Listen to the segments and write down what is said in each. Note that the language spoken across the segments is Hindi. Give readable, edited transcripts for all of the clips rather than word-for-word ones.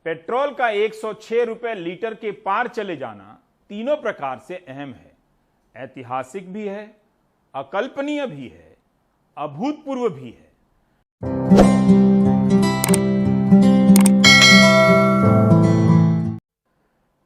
पेट्रोल का 106 रुपए लीटर के पार चले जाना तीनों प्रकार से अहम है। ऐतिहासिक भी है, अकल्पनीय भी है, अभूतपूर्व भी है।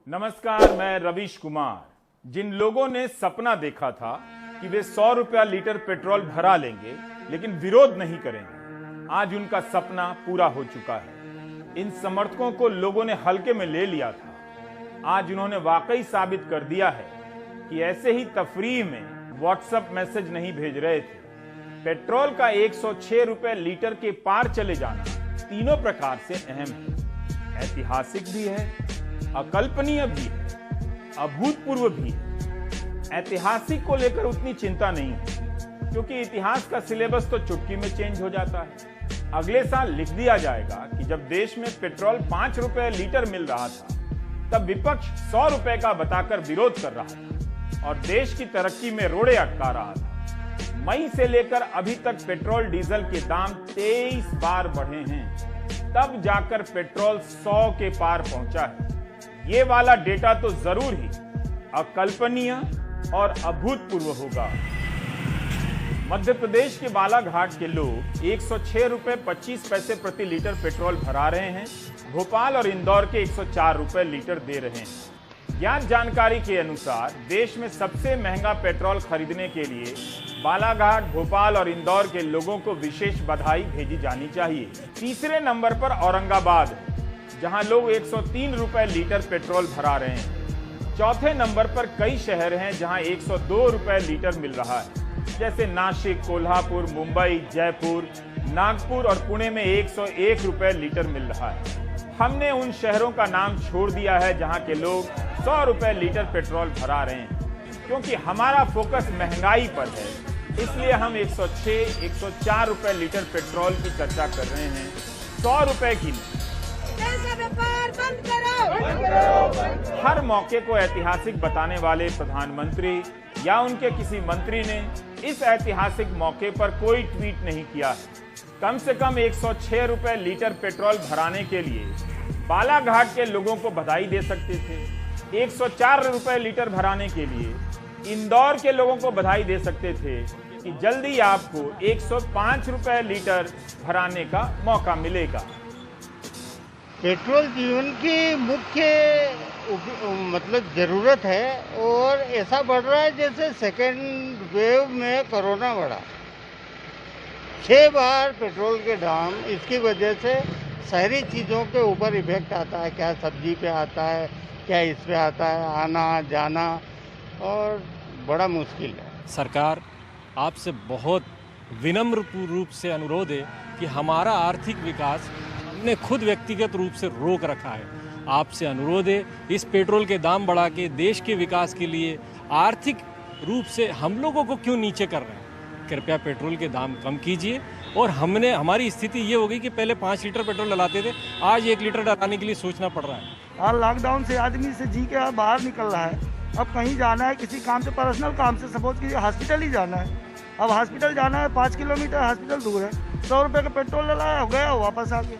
नमस्कार, मैं रवीश कुमार। जिन लोगों ने सपना देखा था कि वे 100 रुपया लीटर पेट्रोल भरा लेंगे लेकिन विरोध नहीं करेंगे, आज उनका सपना पूरा हो चुका है। इन समर्थकों को लोगों ने हल्के में ले लिया था। आज उन्होंने वाकई साबित कर दिया है कि ऐसे ही तफरीह में व्हाट्सएप मैसेज नहीं भेज रहे थे। पेट्रोल का 106 रुपए लीटर के पार चले जाना तीनों प्रकार से अहम है। ऐतिहासिक भी है, अकल्पनीय भी है, अभूतपूर्व भी है। ऐतिहासिक को लेकर उतनी चिंता नहीं है क्योंकि इतिहास का सिलेबस तो चुटकी में चेंज हो जाता है। अगले साल लिख दिया जाएगा कि जब देश में पेट्रोल 5 रुपए लीटर मिल रहा था तब विपक्ष 100 रुपए का बताकर विरोध कर रहा था और देश की तरक्की में रोड़े अटका रहा था। मई से लेकर अभी तक पेट्रोल डीजल के दाम 23 बार बढ़े हैं, तब जाकर पेट्रोल 100 के पार पहुंचा है। ये वाला डेटा तो जरूर ही अकल्पनीय और अभूतपूर्व होगा। मध्य प्रदेश के बालाघाट के लोग 106 रुपए 25 पैसे प्रति लीटर पेट्रोल भरा रहे हैं। भोपाल और इंदौर के 104 रुपए लीटर दे रहे हैं। ज्ञात जानकारी के अनुसार देश में सबसे महंगा पेट्रोल खरीदने के लिए बालाघाट, भोपाल और इंदौर के लोगों को विशेष बधाई भेजी जानी चाहिए। तीसरे नंबर पर औरंगाबाद है, जहां लोग 103 रुपए लीटर पेट्रोल भरा रहे हैं। चौथे नंबर पर कई शहर हैं जहां 102 रुपए लीटर मिल रहा है, जैसे नासिक, कोल्हापुर, मुंबई, जयपुर, नागपुर और पुणे में 101 रुपए लीटर मिल रहा है। हमने उन शहरों का नाम छोड़ दिया है जहां के लोग 100 रुपए लीटर पेट्रोल भरा रहे हैं, क्योंकि हमारा फोकस महंगाई पर है। इसलिए हम 106, 104 रुपए लीटर पेट्रोल की चर्चा कर रहे हैं, 100 रुपए की नहीं। बंद करो। हर मौके को ऐतिहासिक बताने वाले प्रधानमंत्री या उनके किसी मंत्री ने इस ऐतिहासिक मौके पर कोई ट्वीट नहीं किया है। कम से कम 106 रुपए लीटर पेट्रोल भराने के लिए बालाघाट के लोगों को बधाई दे सकते थे। 104 रुपए लीटर भराने के लिए इंदौर के लोगों को बधाई दे सकते थे कि जल्दी आपको 105 रुपए लीटर भराने का मौका मिलेगा। पेट्रोल जीवन की मुख्य जरूरत है और ऐसा बढ़ रहा है जैसे सेकेंड वेव में कोरोना बढ़ा। 6 बार पेट्रोल के दाम, इसकी वजह से शहरी चीज़ों के ऊपर इफेक्ट आता है। क्या सब्जी पे आता है, क्या इस पे आता है, आना जाना और बड़ा मुश्किल है। सरकार आपसे बहुत विनम्र रूप से अनुरोध है कि हमारा आर्थिक विकास हमने खुद व्यक्तिगत रूप से रोक रखा है। आपसे अनुरोध है, इस पेट्रोल के दाम बढ़ा के देश के विकास के लिए आर्थिक रूप से हम लोगों को क्यों नीचे कर रहे हैं। कृपया पेट्रोल के दाम कम कीजिए। और हमारी स्थिति ये हो गई कि पहले 5 लीटर पेट्रोल डलाते थे, आज 1 लीटर डलाने के लिए सोचना पड़ रहा है। और लॉकडाउन से आदमी से जी के बाहर निकल रहा है। अब कहीं जाना है किसी काम से, पर्सनल काम से, सपोज कीजिए हॉस्पिटल ही जाना है। अब हॉस्पिटल जाना है, 5 किलोमीटर हॉस्पिटल दूर है, 100 रुपये का पेट्रोल डलाया, हो गया, वापस आ गया।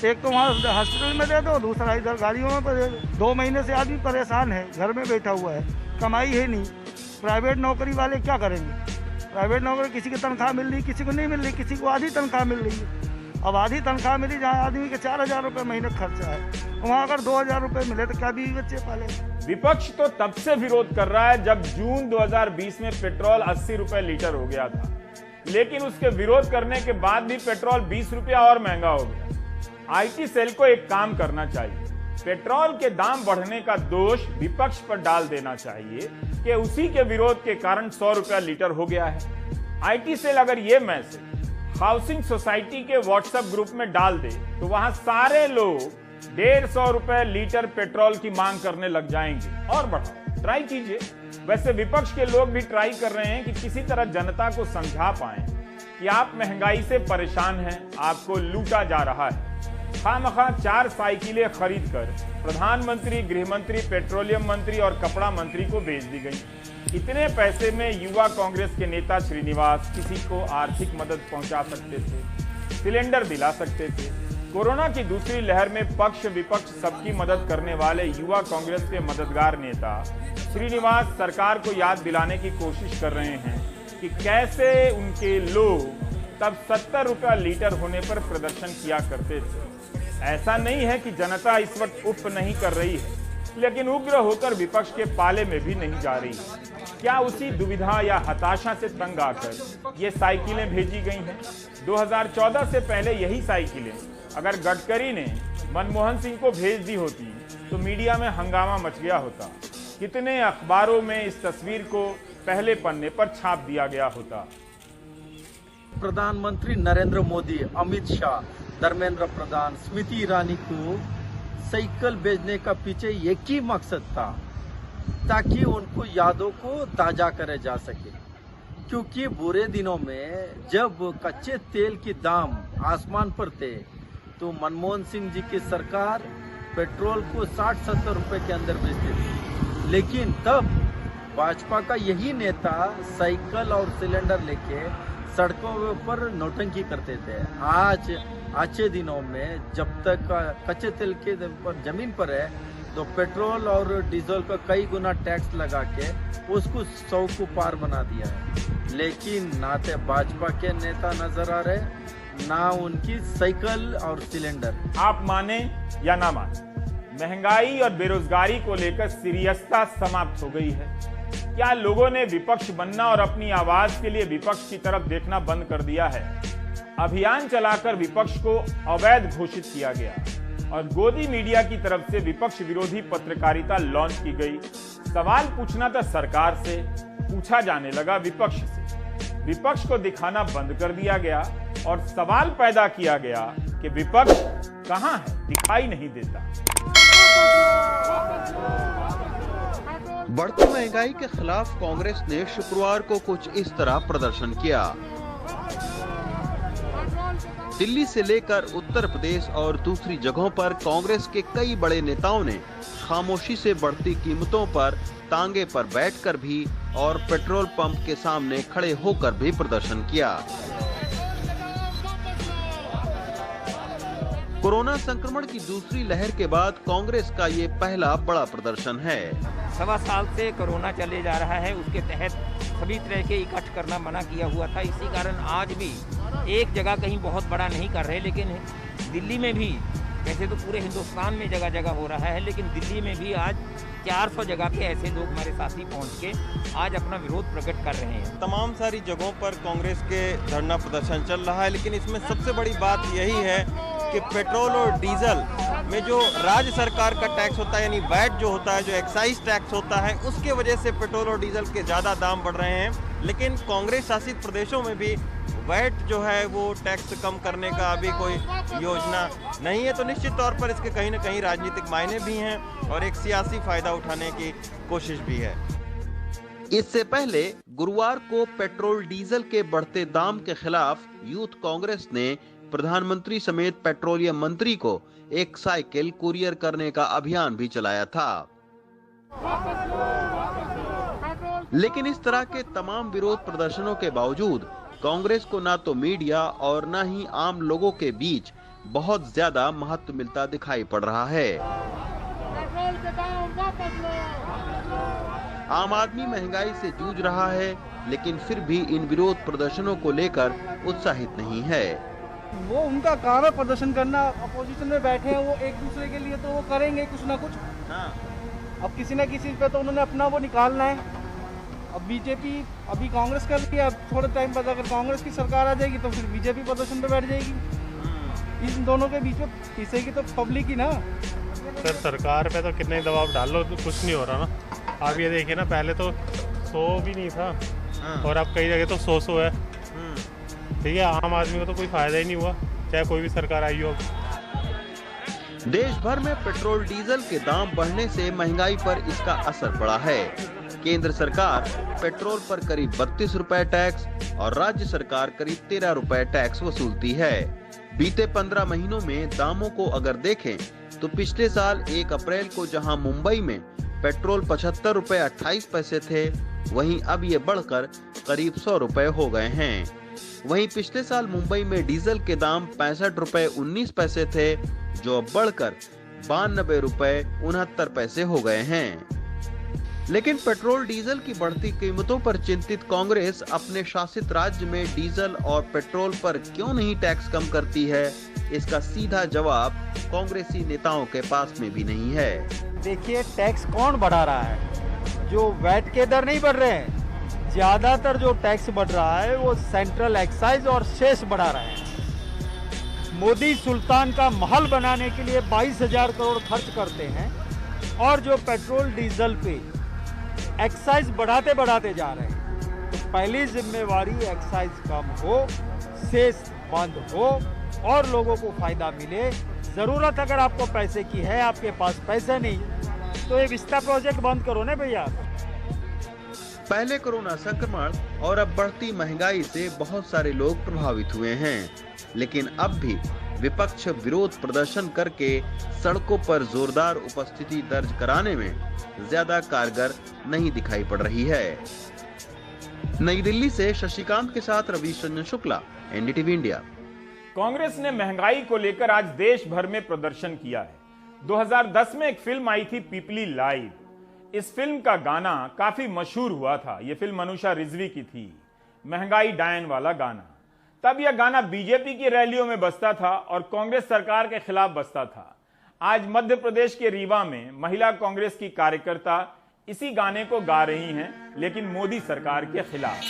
एक तो वहाँ हॉस्पिटल में दे दो, दूसरा इधर गाड़ियों में दे दो। 2 महीने से आदमी परेशान है, घर में बैठा हुआ है, कमाई है नहीं। प्राइवेट नौकरी वाले क्या करेंगे? प्राइवेट नौकरी किसी की तनख्वाह मिल रही, किसी को नहीं मिल रही, किसी को आधी तनख्वाह मिल रही है। अब आधी तनख्वाह मिली जहाँ आदमी के 4000 रुपये महीने खर्चा है, वहाँ अगर 2000 रुपये मिले तो क्या बीवी बच्चे पाले? विपक्ष तो तब से विरोध कर रहा है जब जून 2020 में पेट्रोल 80 रुपए लीटर हो गया था, लेकिन उसके विरोध करने के बाद भी पेट्रोल 20 रुपया और महंगा हो गया। आईटी सेल को एक काम करना चाहिए, पेट्रोल के दाम बढ़ने का दोष विपक्ष पर डाल देना चाहिए कि उसी के विरोध के कारण 100 रुपया लीटर हो गया है। आईटी सेल अगर ये मैसेज हाउसिंग सोसाइटी के व्हाट्सएप ग्रुप में डाल दे तो वहां सारे लोग 150 रुपए लीटर पेट्रोल की मांग करने लग जाएंगे। और बढ़ाओ, ट्राई कीजिए। वैसे विपक्ष के लोग भी ट्राई कर रहे हैं कि किसी तरह जनता को समझा पाएं कि आप महंगाई से परेशान हैं, आपको लूटा जा रहा है। खामखा 4 साइकिलें खरीद कर प्रधानमंत्री, गृहमंत्री, पेट्रोलियम मंत्री और कपड़ा मंत्री को भेज दी गई। इतने पैसे में युवा कांग्रेस के नेता श्रीनिवास किसी को आर्थिक मदद पहुंचा सकते थे, सिलेंडर दिला सकते थे, कोरोना की दूसरी लहर में पक्ष विपक्ष सबकी मदद करने वाले युवा कांग्रेस के मददगार नेता श्रीनिवास सरकार को याद दिलाने की कोशिश कर रहे हैं कि कैसे उनके लोग तब 70 रुपया लीटर होने पर प्रदर्शन किया करते थे। ऐसा नहीं है कि जनता इस वक्त उफ नहीं कर रही है, लेकिन उग्र होकर विपक्ष के पाले में भी नहीं जा रही है। क्या उसी दुविधा या हताशा से तंग आकर ये साइकिलें भेजी गई हैं? 2014 से पहले यही साइकिलें अगर गडकरी ने मनमोहन सिंह को भेज दी होती तो मीडिया में हंगामा मच गया होता। कितने अखबारों में इस तस्वीर को पहले पन्ने पर छाप दिया गया होता। प्रधानमंत्री नरेंद्र मोदी, अमित शाह, धर्मेंद्र प्रधान, स्मृति ईरानी को साइकिल भेजने का पीछे एक ही मकसद था, ताकि उनको यादों को ताजा करे जा सके। क्योंकि बुरे दिनों में जब कच्चे तेल के दाम आसमान पर थे तो मनमोहन सिंह जी की सरकार पेट्रोल को 60-70 रुपए के अंदर बेचती थी, लेकिन तब भाजपा का यही नेता साइकिल और सिलेंडर लेके सड़कों पर नौटंकी करते थे। आज अच्छे दिनों में जब तक कच्चे तेल के जमीन पर है तो पेट्रोल और डीजल का कई गुना टैक्स लगा के उसको 100 को पार बना दिया है। लेकिन ना तो भाजपा के नेता नजर आ रहे, ना उनकी साइकिल और सिलेंडर। आप माने या ना माने, महंगाई और बेरोजगारी को लेकर सीरियसता समाप्त हो गई है। क्या लोगों ने विपक्ष बनना और अपनी आवाज के लिए विपक्ष की तरफ देखना बंद कर दिया है? अभियान चलाकर विपक्ष को अवैध घोषित किया गया और गोदी मीडिया की तरफ से विपक्ष विरोधी पत्रकारिता लॉन्च की गई। सवाल पूछना था सरकार से, पूछा जाने लगा विपक्ष से। विपक्ष को दिखाना बंद कर दिया गया और सवाल पैदा किया गया कि विपक्ष कहां है, दिखाई नहीं देता। बढ़ती महंगाई के खिलाफ कांग्रेस ने शुक्रवार को कुछ इस तरह प्रदर्शन किया। दिल्ली से लेकर उत्तर प्रदेश और दूसरी जगहों पर कांग्रेस के कई बड़े नेताओं ने खामोशी से बढ़ती कीमतों पर तांगे पर बैठकर भी और पेट्रोल पंप के सामने खड़े होकर भी प्रदर्शन किया। कोरोना संक्रमण की दूसरी लहर के बाद कांग्रेस का ये पहला बड़ा प्रदर्शन है। 1.25 साल से कोरोना चले जा रहा है, उसके तहत सभी तरह के इकट्ठ करना मना किया हुआ था। इसी कारण आज भी एक जगह कहीं बहुत बड़ा नहीं कर रहे, लेकिन दिल्ली में भी, वैसे तो पूरे हिंदुस्तान में जगह जगह हो रहा है, लेकिन दिल्ली में भी आज 400 जगह पे ऐसे लोग हमारे साथी पहुंच के आज अपना विरोध प्रकट कर रहे हैं। तमाम सारी जगहों पर कांग्रेस के धरना प्रदर्शन चल रहा है, लेकिन इसमें सबसे बड़ी बात यही है कि पेट्रोल और डीजल में जो राज्य सरकार का टैक्स होता है, यानी वैट जो होता है, जो एक्साइज टैक्स होता है, उसके वजह से पेट्रोल और डीजल के ज़्यादा दाम बढ़ रहे हैं। लेकिन कांग्रेस शासित प्रदेशों में भी वैट जो है वो टैक्स कम करने का अभी कोई योजना नहीं है, तो निश्चित तौर पर इसके कहीं न कहीं राजनीतिक मायने भी हैं और एक सियासी फायदा उठाने की कोशिश भी है। इससे पहले गुरुवार को पेट्रोल डीजल के बढ़ते दाम के खिलाफ यूथ कांग्रेस ने प्रधानमंत्री समेत पेट्रोलियम मंत्री को एक साइकिल कुरियर करने का अभियान भी चलाया था। लेकिन इस तरह के तमाम विरोध प्रदर्शनों के बावजूद कांग्रेस को ना तो मीडिया और ना ही आम लोगों के बीच बहुत ज्यादा महत्व मिलता दिखाई पड़ रहा है। आम आदमी महंगाई से जूझ रहा है, लेकिन फिर भी इन विरोध प्रदर्शनों को लेकर उत्साहित नहीं है। वो उनका काम है प्रदर्शन करना, अपोजिशन में बैठे हैं वो एक दूसरे के लिए, तो वो करेंगे कुछ ना कुछ। अब किसी न किसी पे तो उन्होंने अपना वो निकालना है। अब बीजेपी अभी कांग्रेस कर रही है, अब थोड़े टाइम बाद अगर कांग्रेस की सरकार आ जाएगी तो फिर बीजेपी प्रदर्शन पे बैठ जाएगी। इन दोनों के बीच में पिसेगी तो पब्लिक ही ना। सर सरकार पे तो कितने दबाव डाल लो तो कुछ नहीं हो रहा ना। आप ये देखिए ना, पहले तो 100 भी नहीं था और अब कई जगह तो 100 है। ठीक है, आम आदमी को तो कोई फायदा ही नहीं हुआ, चाहे कोई भी सरकार आई हो। देश भर में पेट्रोल डीजल के दाम बढ़ने से महंगाई पर इसका असर पड़ा है। केंद्र सरकार पेट्रोल पर करीब 32 रुपए टैक्स और राज्य सरकार करीब 13 रुपए टैक्स वसूलती है। बीते 15 महीनों में दामों को अगर देखें तो पिछले साल 1 अप्रैल को जहां मुंबई में पेट्रोल 75 रुपए 28 पैसे थे, वहीं अब ये बढ़कर करीब 100 रुपए हो गए हैं। वहीं पिछले साल मुंबई में डीजल के दाम 65 रुपए 19 पैसे थे, जो अब बढ़कर 92 रुपए 69 पैसे हो गए हैं। लेकिन पेट्रोल डीजल की बढ़ती कीमतों पर चिंतित कांग्रेस अपने शासित राज्य में डीजल और पेट्रोल पर क्यों नहीं टैक्स कम करती है, इसका सीधा जवाब कांग्रेसी नेताओं के पास में भी नहीं है। देखिए, टैक्स कौन बढ़ा रहा है? जो वैट के दर नहीं बढ़ रहे हैं, ज्यादातर जो टैक्स बढ़ रहा है वो सेंट्रल एक्साइज और सेस बढ़ा रहे हैं। मोदी सुल्तान का महल बनाने के लिए 22,000 करोड़ खर्च करते हैं और जो पेट्रोल डीजल पे एक्साइज बढ़ाते बढ़ाते जा रहे हैं। तो पहली जिम्मेवारी एक्साइज कम हो, सेस बंद हो और लोगों को फायदा मिले। जरूरत अगर आपको पैसे की है, आपके पास पैसे नहीं, तो ये विस्ता प्रोजेक्ट बंद करो ना भैया। पहले कोरोना संक्रमण और अब बढ़ती महंगाई से बहुत सारे लोग प्रभावित हुए हैं, लेकिन अब भी विपक्ष विरोध प्रदर्शन करके सड़कों पर जोरदार उपस्थिति दर्ज कराने में ज्यादा कारगर नहीं दिखाई पड़ रही है। नई दिल्ली से शशिकांत के साथ रवीश रंजन शुक्ला, एनडीटीवी इंडिया। कांग्रेस ने महंगाई को लेकर आज देश भर में प्रदर्शन किया है। 2010 में एक फिल्म आई थी पीपली लाइव। इस फिल्म का गाना काफी मशहूर हुआ था। यह फिल्म अनुषा रिजवी की थी, महंगाई डायन वाला गाना। तब यह गाना बीजेपी की रैलियों में बजता था और कांग्रेस सरकार के खिलाफ बजता था। आज मध्य प्रदेश के रीवा में महिला कांग्रेस की कार्यकर्ता इसी गाने को गा रही हैं, लेकिन मोदी सरकार के खिलाफ।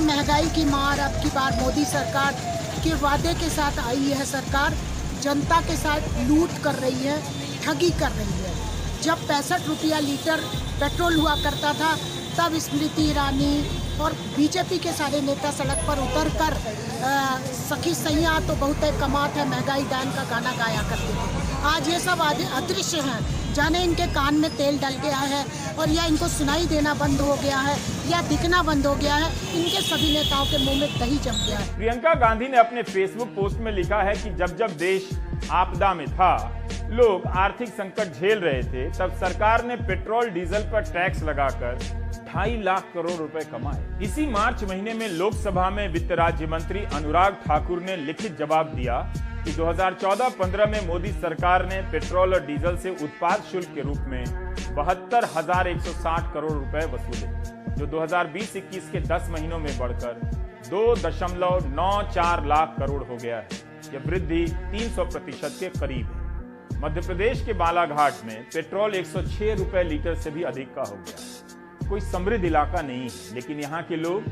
महंगाई की मार अब की बार मोदी सरकार के वादे के साथ आई है। सरकार जनता के साथ लूट कर रही है, ठगी कर रही है। जब 65 रुपया लीटर पेट्रोल हुआ करता था, तब स्मृति ईरानी और बीजेपी के सारे नेता सड़क पर उतरकर सखी सैया तो बहुत कमात है महंगाई डायन का गाना गाया करते थे। आज ये सब अदृश्य हैं, जाने इनके कान में तेल डल गया है और या इनको सुनाई देना बंद हो गया है या दिखना बंद हो गया है। इनके सभी नेताओं के मुंह में दही जम गया है। प्रियंका गांधी ने अपने फेसबुक पोस्ट में लिखा है कि जब जब देश आपदा में था, लोग आर्थिक संकट झेल रहे थे, तब सरकार ने पेट्रोल डीजल पर टैक्स लगाकर 2.5 लाख करोड़ रुपए कमाए। इसी मार्च महीने में लोकसभा में वित्त राज्य मंत्री अनुराग ठाकुर ने लिखित जवाब दिया कि 2014-15 में मोदी सरकार ने पेट्रोल और डीजल से उत्पाद शुल्क के रूप में 72,160 करोड़ रुपए वसूले, जो 2020-21 के 10 महीनों में बढ़कर 2.94 लाख करोड़ हो गया है। यह वृद्धि 300% के करीब है। मध्य प्रदेश के बालाघाट में पेट्रोल 106 रुपए लीटर से भी अधिक का हो गया। कोई समृद्ध इलाका नहीं है, लेकिन यहाँ के लोग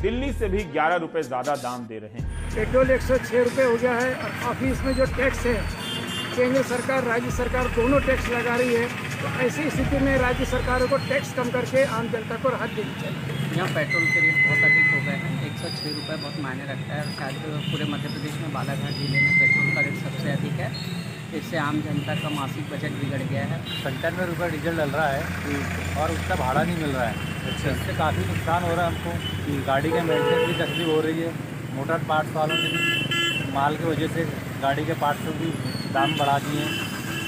दिल्ली से भी 11 रुपए ज्यादा दाम दे रहे हैं। पेट्रोल 106 रुपए हो गया है और काफी इसमें जो टैक्स है, केंद्र सरकार राज्य सरकार दोनों टैक्स लगा रही है। तो ऐसी स्थिति में राज्य सरकारों को टैक्स कम करके आम जनता को राहत देनी चाहिए। यहाँ पेट्रोल के रेट बहुत अधिक हो गए हैं। 106 रुपये बहुत मायने रखता है और शायद पूरे मध्य प्रदेश में बालाघाट जिले में पेट्रोल का रेट सबसे अधिक है। इससे आम जनता का मासिक बजट बिगड़ गया है। 97 रुपये डीजल डल रहा है और उसका भाड़ा नहीं मिल रहा है। अच्छा, इससे काफ़ी नुकसान हो रहा है हमको। गाड़ी के मेंटेनेंस भी तकलीफ हो रही है। मोटर पार्ट्स वालों ने भी माल की वजह से गाड़ी के पार्ट्स को भी दाम बढ़ा दिए।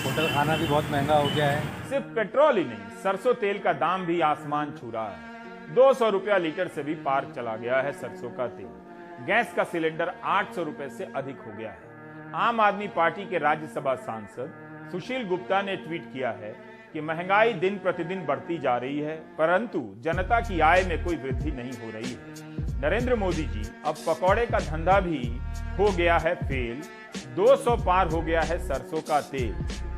होटल खाना भी बहुत महंगा हो गया है। सिर्फ पेट्रोल ही नहीं, सरसों तेल का दाम भी आसमान छू रहा है। 200 रुपया लीटर से भी पार चला गया है सरसों का तेल। गैस का सिलेंडर 800 रुपए से अधिक हो गया है। आम आदमी पार्टी के राज्यसभा सांसद सुशील गुप्ता ने ट्वीट किया है कि महंगाई दिन प्रतिदिन बढ़ती जा रही है, परंतु जनता की आय में कोई वृद्धि नहीं हो रही है। नरेंद्र मोदी जी, अब पकौड़े का धंधा भी हो गया है फेल। 200 पार हो गया है सरसों का तेल।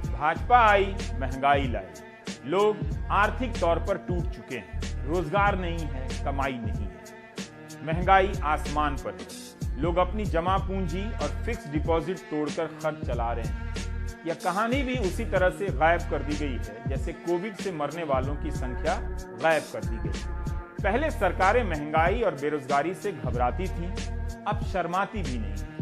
भाजपा आई, महंगाई लाई। लोग आर्थिक तौर पर टूट चुके हैं, रोजगार नहीं है, कमाई नहीं है, महंगाई आसमान पर है, लोग अपनी जमा पूंजी और फिक्स डिपॉजिट तोड़कर खर्च चला रहे हैं। यह कहानी भी उसी तरह से गायब कर दी गई है जैसे कोविड से मरने वालों की संख्या गायब कर दी गई। पहले सरकारें महंगाई और बेरोजगारी से घबराती थीं, अब शर्माती भी नहीं।